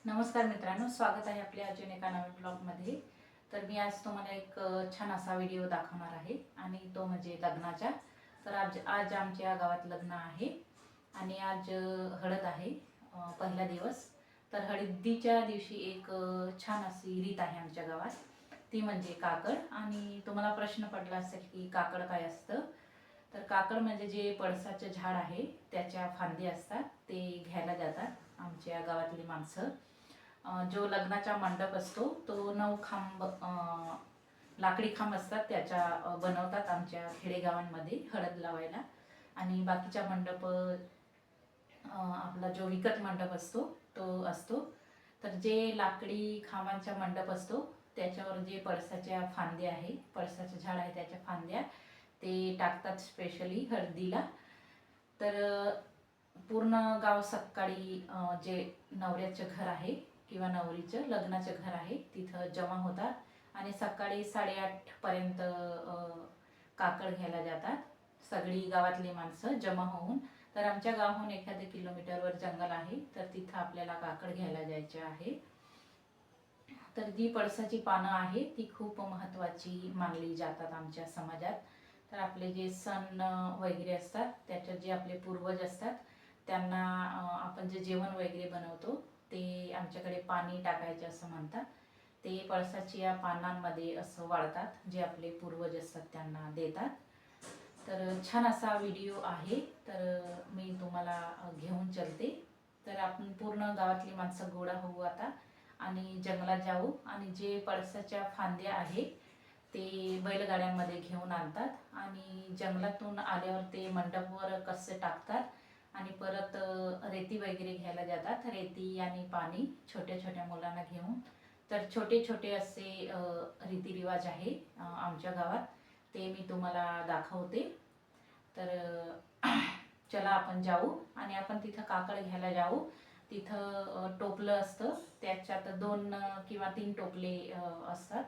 नमस्कार मित्रांनो, स्वागत आहे आपल्या अजून एका नवीन ब्लॉगमध्ये। तर मी आज तुम्हाला एक छान असा व्हिडिओ दाखवणार आहे आणि तो म्हणजे लग्नाचा। तर आज आमच्या गावात लग्न आहे आणि आज हळद आहे, पहिला दिवस। तर हळदीच्या दिवशी एक छान अशी रीत आहे आमच्या गावात, ती म्हणजे काकड। आणि तुम्हाला प्रश्न पडला असेल की काकड काय असतं। तर काकड म्हणजे जे पळसाचे झाड आहे त्याच्या फांदी असतात, ते घ्यायला जातात आमच्या गावातली माणसं। जो लग्नाचा मंडप असतो तो 9 खांब लाकडी खांब असतात त्याच्या बनवतात आमच्या खेडेगावांमध्ये हळद लावायला। आणि बाकीचा मंडप आपला जो विकत मंडप असतो तो असतो। तर जे लाकडी खांबांचा मंडप असतो त्याच्यावर जे पळसाच्या फांद्या आहे, पळसाचे झाड आहे त्याच्या फांद्या ते टाकतात स्पेशली हळदीला। तर पूर्ण गाव सकाळी जे नवऱ्याचं घर आहे किंवा नवरीचं लग्नाचं घर आहे तिथं जमा होतात आणि सकाळी 8:30 पर्यंत काकड घ्यायला जातात सगळी गावातली माणसं जमा होऊन। तर आमच्या गावाहून एखाद्या किलोमीटरवर जंगल आहे, तर तिथं आपल्याला काकड घ्यायला जायचे आहे। तर जी पळसाची पानं आहे ती खूप महत्त्वाची मानली जातात आमच्या समाजात। तर आपले जे सण वगैरे असतात त्याच्यात जे आपले पूर्वज असतात त्यांना आपण जे जेवण वगैरे बनवतो ते आमच्याकडे पाणी टाकायचे असं म्हणतात। ते पळसाच्या पानांमध्ये असं वाळतात, जे आपले पूर्वज असतात त्यांना देतात। तर छान असा व्हिडिओ आहे, तर मी तुम्हाला घेऊन चलते। तर आपण पूर्ण गावातली माणसं गोळा होऊ आता आणि जंगलात जाऊ आणि जे पळसाच्या फांद्या आहे ते बैलगाड्यांमध्ये घेऊन आणतात आणि जंगलातून आल्यावर ते मंडपावर कसे टाकतात आणि परत रेती वगैरे घ्यायला जातात, रेती आणि पाणी छोट्या छोट्या मुलांना घेऊन। तर छोटे छोटे असे रीतिरिवाज आहे आमच्या गावात, ते मी तुम्हाला दाखवते। तर चला आपण जाऊ आणि आपण तिथं काकड घ्यायला जाऊ। तिथं टोपलं असतं, त्याच्यात 2 किंवा 3 टोपले असतात,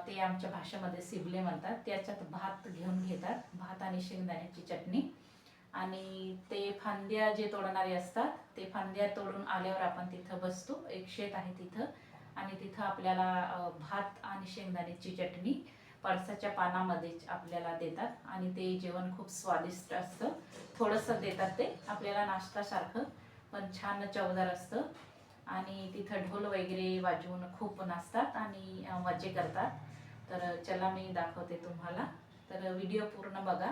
ते आमच्या भाषेमध्ये सिबले म्हणतात। त्याच्यात भात घेऊन घेतात, भात आणि शेंगदाण्याची चटणी। आणि ते फांद्या जे तोडणारे असतात ते फांद्या तोडून आल्यावर आपण तिथं बसतो, एक शेत आहे तिथं, आणि तिथं आपल्याला भात आणि शेंगदाण्याची चटणी पळसाच्या पानामध्येच आपल्याला देतात आणि ते जेवण खूप स्वादिष्ट असतं। थोडंसं देतात ते आपल्याला नाश्त्यासारखं, पण छान चवदार असतं। आणि तिथं ढोल वगैरे वाजवून खूप नाचतात आणि मजे करतात। तर चला मी दाखवते तुम्हाला, तर व्हिडिओ पूर्ण बघा।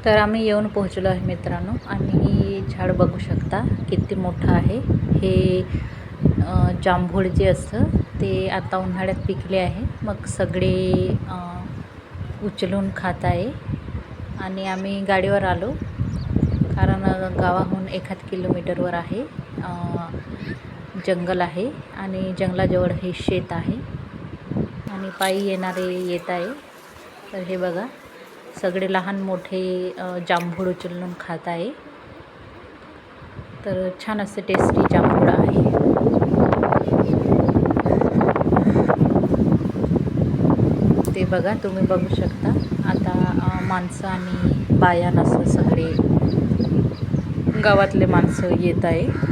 तर आम्ही येऊन पोहोचलो आहे मित्रांनो आणि झाड बघू शकता किती मोठं आहे। हे जांभूळ जे असतं ते आता उन्हाळ्यात पिकले आहे, मग सगळे उचलून खात आहे। आणि आम्ही गाडीवर आलो कारण गावाहून 1 किलोमीटरवर आहे, जंगल आहे आणि जंगलाजवळ हे शेत आहे आणि पायी येणारे येत आहे। तर हे बघा सगळे लहान मोठे जांभूळ उचलून खात आहे। तर छान असं टेस्टी जांभूळ आहे। ते बघा तुम्ही बघू शकता। आता माणसं आणि बाया असं सगळे गावातले माणसं येत आहे।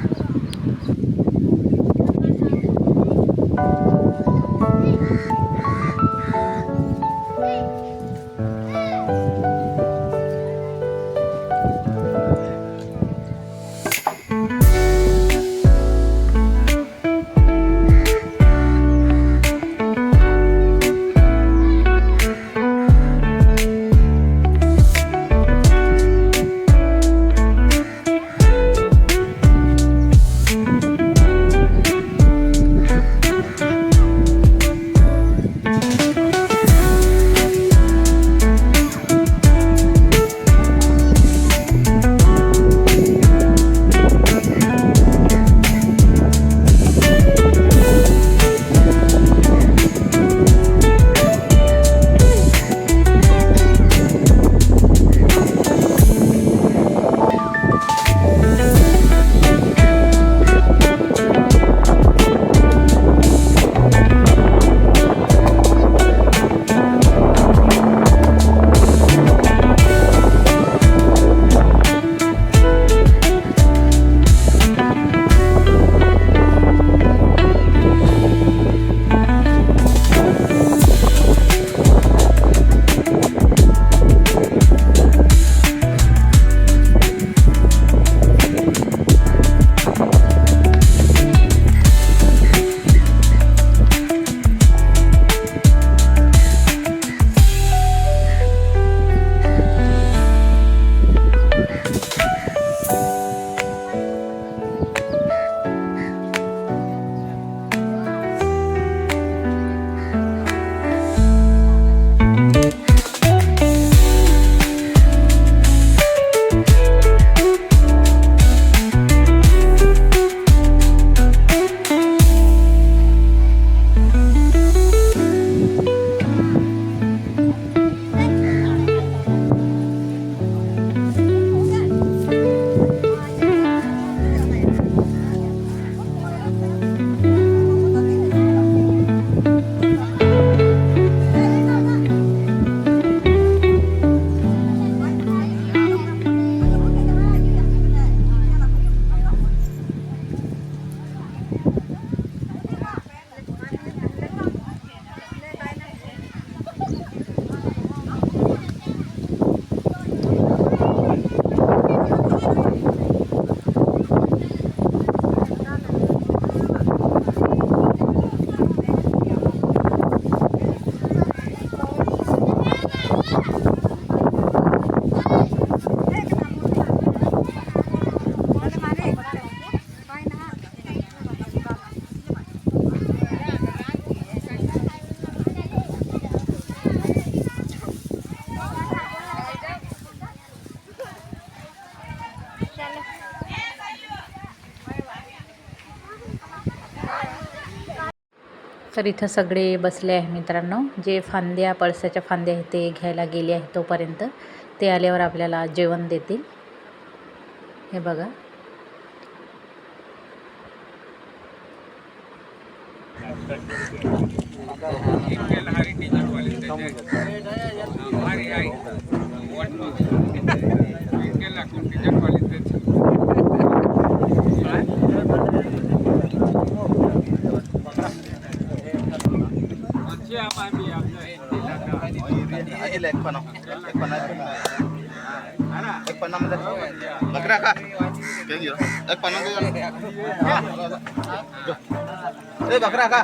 तर इथं सगळे बसले आहे मित्रांनो. जे फांद्या पळसाच्या फांद्या आहेत ते घ्यायला गेले आहे तोपर्यंत ते आल्यावर आपल्याला जेवण देतील. हे बघा. बकरा का एक पन्ना बकरा का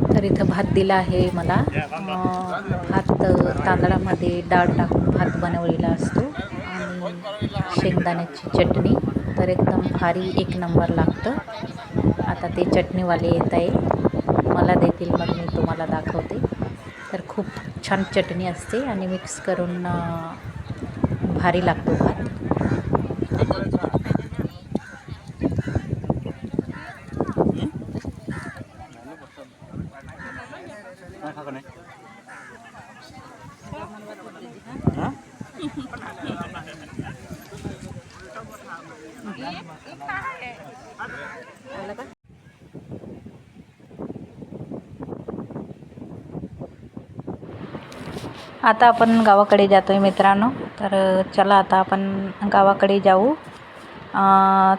तर इथं भात दिला आहे मला. भात तांदळामध्ये डाळ टाकून भात बनवलेला असतो आणि शेंगदाण्याची चटणी. तर एकदम भारी एक नंबर लागतं. आता ते चटणीवाले येत आहे, मला देतील, मग मी तुम्हाला दाखवते. तर खूप छान चटणी असते आणि मिक्स करून भारी लागतो भात. आता आपण गावाकडे जातोय मित्रांनो. तर चला आता आपण गावाकडे जाऊ.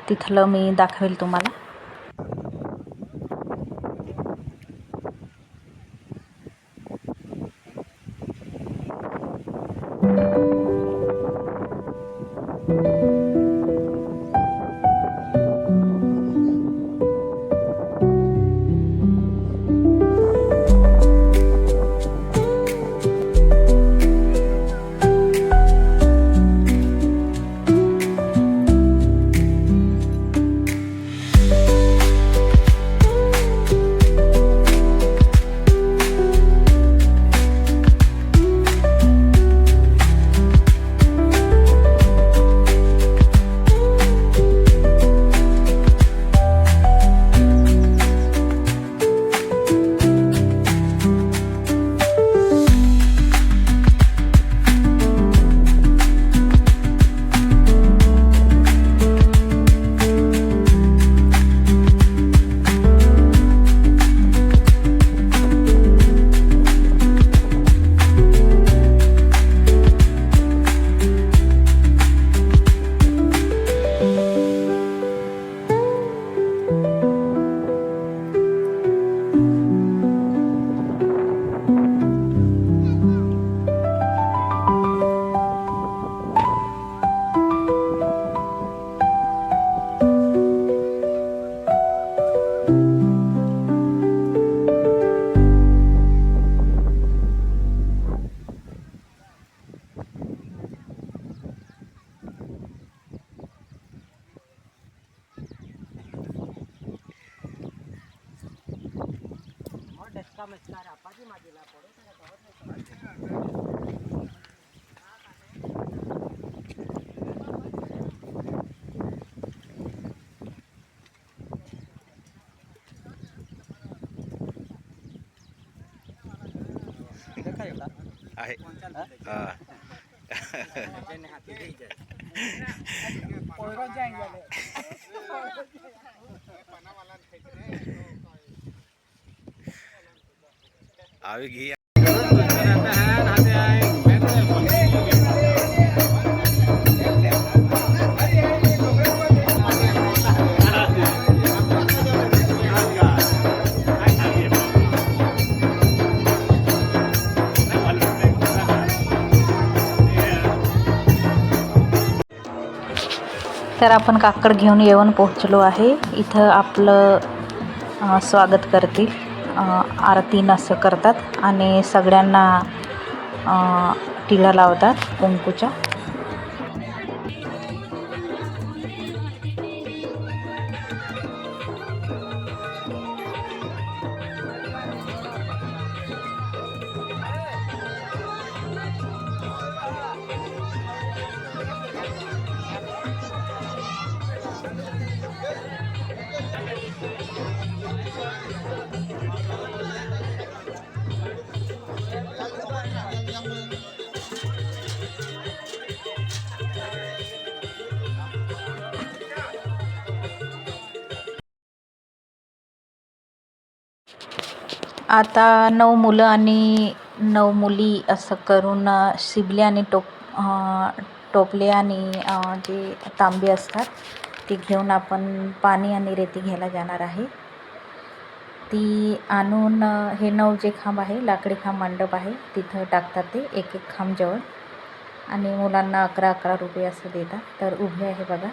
तिथलं मी दाखवेल तुम्हाला. आहे. आवे घे. तर आपण काकड घेऊन येऊन पोहोचलो आहे. इथं आपलं स्वागत करतील, आरतीन असं करतात आणि सगळ्यांना टिळा लावतात कुंकूच्या. आता 9 मुलं आणि 9 मुली असं करून शिबले आणि टोपले आणि जे तांबे असतात ते घेऊन आपण पाणी आणि रेती घ्यायला जाणार आहे. ती आणून हे 9 जे खांब आहे, लाकडी खांब मंडप आहे, तिथं टाकतात ते एक एक खांब जवळ आणि मुलांना 11-11 रुपये असं देतात. तर उभे आहे बघा.